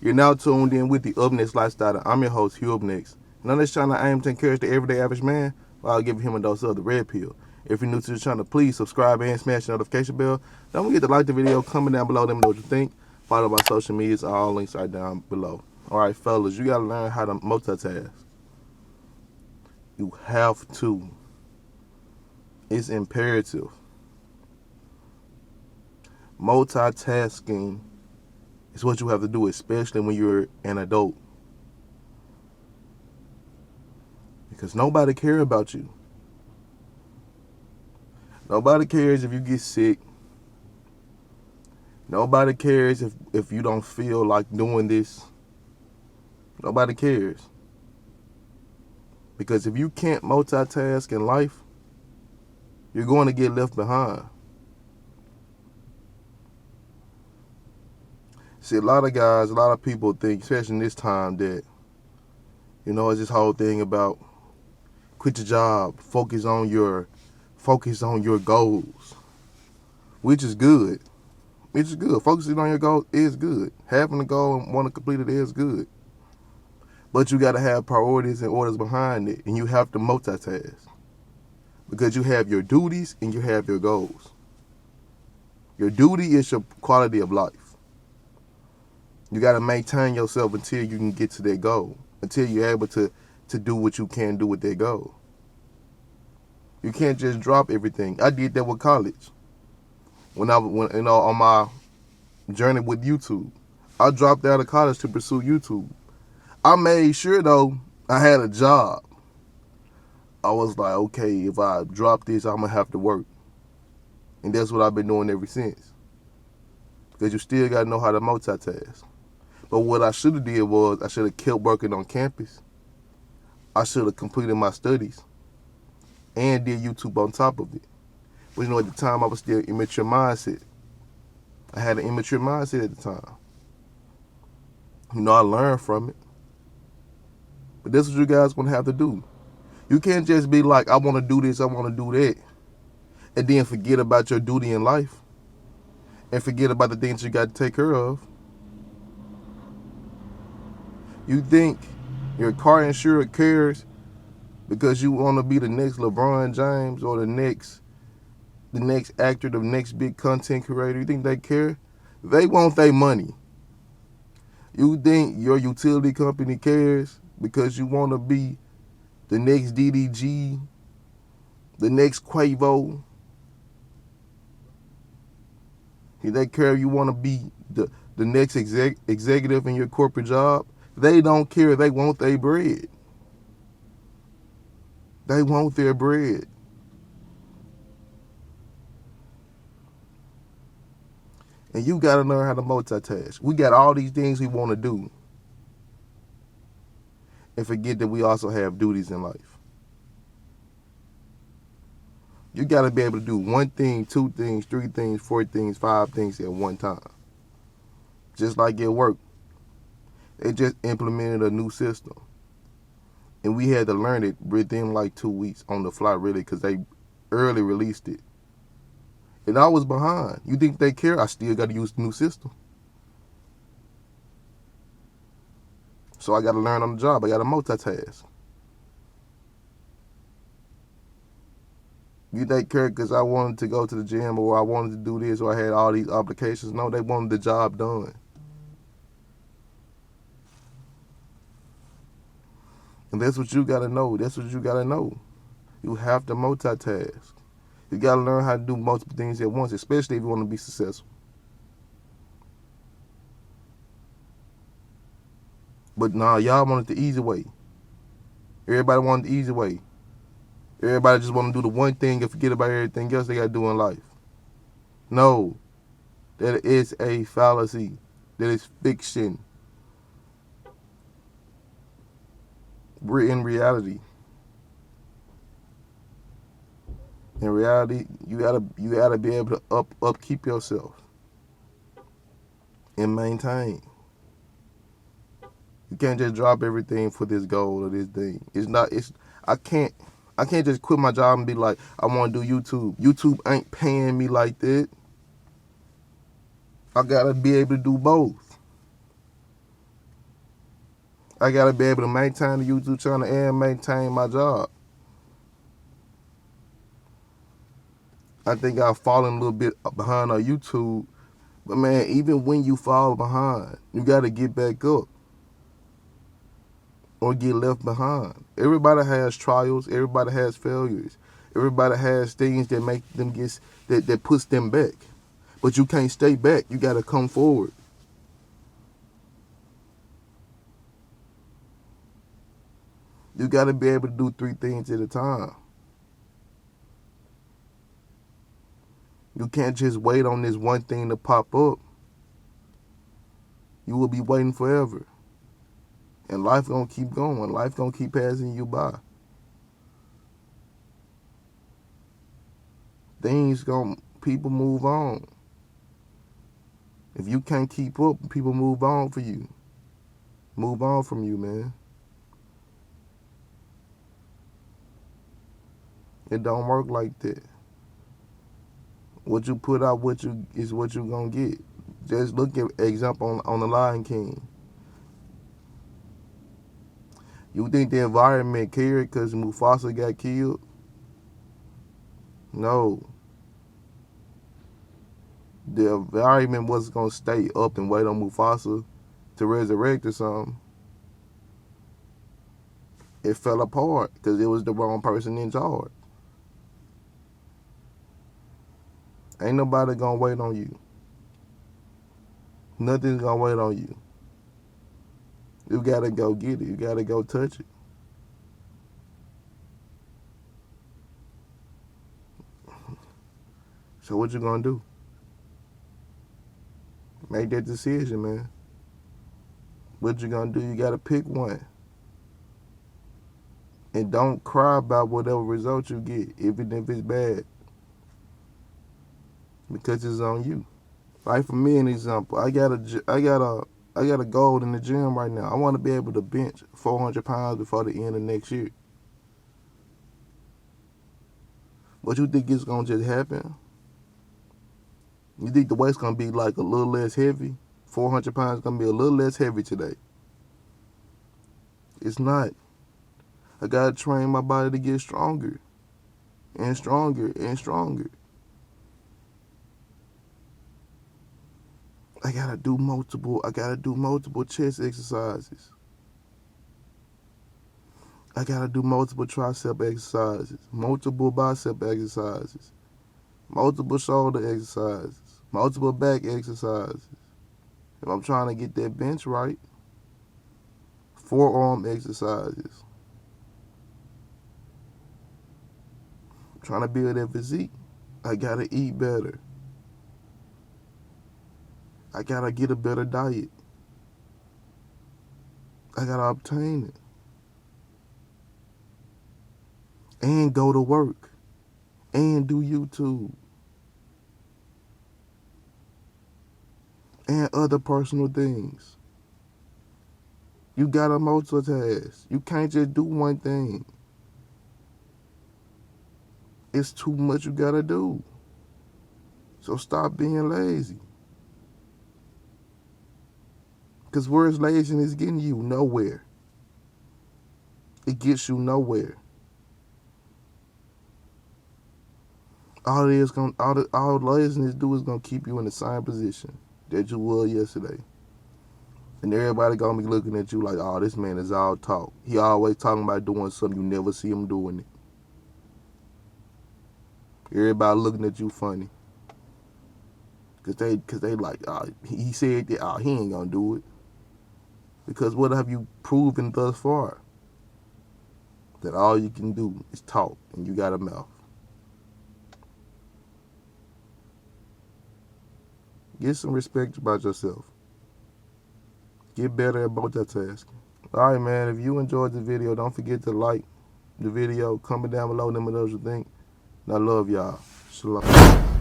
You're now tuned in with the Up Next Lifestyle. I'm your host, Hugh Upnext. And on this channel, I aim to encourage the everyday average man while giving him a dose of the red pill. If you're new to the channel, please subscribe and smash the notification bell. Don't forget to like the video, comment down below, let me know what you think. Follow my social medias, all links are down below. Alright, fellas, you gotta learn how to multitask. You have to. It's imperative. Multitasking is what you have to do, especially when you're an adult. Because nobody cares about you. Nobody cares if you get sick. Nobody cares if you don't feel like doing this. Nobody cares. Because if you can't multitask in life, you're going to get left behind. See, a lot of people think, especially in this time, that, it's this whole thing about quit your job, focus on your goals, which is good. Focusing on your goals is good. Having a goal and want to complete it is good. But you got to have priorities and orders behind it, and you have to multitask. Because you have your duties and you have your goals. Your duty is your quality of life. You got to maintain yourself until you can get to that goal, until you're able to do what you can do with that goal. You can't just drop everything. I did that with college. When on my journey with YouTube, I dropped out of college to pursue YouTube. I made sure though I had a job. I was like, okay, if I drop this, I'm gonna have to work, and that's what I've been doing ever since. Because you still gotta know how to multitask. But what I should have did was I should have kept working on campus. I should have completed my studies and did YouTube on top of it. But at the time I was still immature mindset. I had an immature mindset at the time. I learned from it. But this is what you guys gonna have to do. You can't just be like, I want to do this, I want to do that, and then forget about your duty in life and forget about the things you got to take care of. You think your car insurer cares because you want to be the next LeBron James or the next actor, the next big content creator? You think they care? They want their money. You think your utility company cares because you want to be the next DDG, the next Quavo? They care if you want to be the next executive in your corporate job? They don't care. They want their bread. They want their bread. And you got to learn how to multitask. We got all these things we want to do, and forget that we also have duties in life. You got to be able to do one thing, two things, three things, four things, five things at one time. Just like at work. They just implemented a new system, and we had to learn it within like 2 weeks on the fly, really, because they early released it. And I was behind. You think they care? I still got to use the new system. So I got to learn on the job. I got to multitask. You think care because I wanted to go to the gym or I wanted to do this or I had all these obligations? No, they wanted the job done. And that's what you got to know. That's what you got to know. You have to multitask. You got to learn how to do multiple things at once, especially if you want to be successful. But nah, y'all wanted the easy way. Everybody wanted the easy way. Everybody just want to do the one thing and forget about everything else they got to do in life. No. That is a fallacy. That is fiction. We're in reality. In reality, you gotta be able to upkeep yourself and maintain. You can't just drop everything for this goal or this thing. I can't just quit my job and be like, I want to do YouTube. YouTube ain't paying me like that. I gotta be able to do both. I gotta be able to maintain the YouTube channel and maintain my job. I think I've fallen a little bit behind on YouTube. But man, even when you fall behind, you gotta get back up or get left behind. Everybody has trials, everybody has failures. Everybody has things that make them that puts them back. But you can't stay back. You gotta come forward. You gotta be able to do 3 things at a time. You can't just wait on this one thing to pop up. You will be waiting forever. And life gonna keep going. Life gonna keep passing you by. People move on. If you can't keep up, people move on for you. Move on from you, man. It don't work like that. What you put out, is what you gonna get. Just look at example on the Lion King. You think the environment cared because Mufasa got killed? No. The environment wasn't gonna stay up and wait on Mufasa to resurrect or something. It fell apart because it was the wrong person in charge. Ain't nobody gonna wait on you. Nothing's gonna wait on you. You gotta go get it. You gotta go touch it. So what you gonna do? Make that decision, man. What you gonna do? You gotta pick one. And don't cry about whatever result you get, even if it's bad. Because it's on you. Like for me, an example, I got a goal in the gym right now. I want to be able to bench 400 pounds before the end of next year. But you think it's gonna just happen? You think the weight's gonna be like a little less heavy? 400 pounds gonna be a little less heavy today. It's not. I gotta train my body to get stronger and stronger and stronger. I gotta do multiple chest exercises. I gotta do multiple tricep exercises, multiple bicep exercises, multiple shoulder exercises, multiple back exercises. If I'm trying to get that bench right, forearm exercises. I'm trying to build that physique. I gotta eat better. I gotta get a better diet. I gotta obtain it. And go to work. And do YouTube. And other personal things. You gotta multitask. You can't just do one thing. It's too much you gotta do. So stop being lazy. Because where's laziness getting you? Nowhere. It gets you nowhere. All laziness do is gonna keep you in the same position that you were yesterday. And everybody gonna be looking at you like, oh, this man is all talk. He always talking about doing something, you never see him doing it. Everybody looking at you funny. Cause they like, oh, he said that, oh, he ain't gonna do it. Because what have you proven thus far? That all you can do is talk and you got a mouth. Get some respect about yourself. Get better at multitasking. All right, man, if you enjoyed the video, don't forget to like the video. Comment down below, let me know what you think. And I love y'all. Shalom.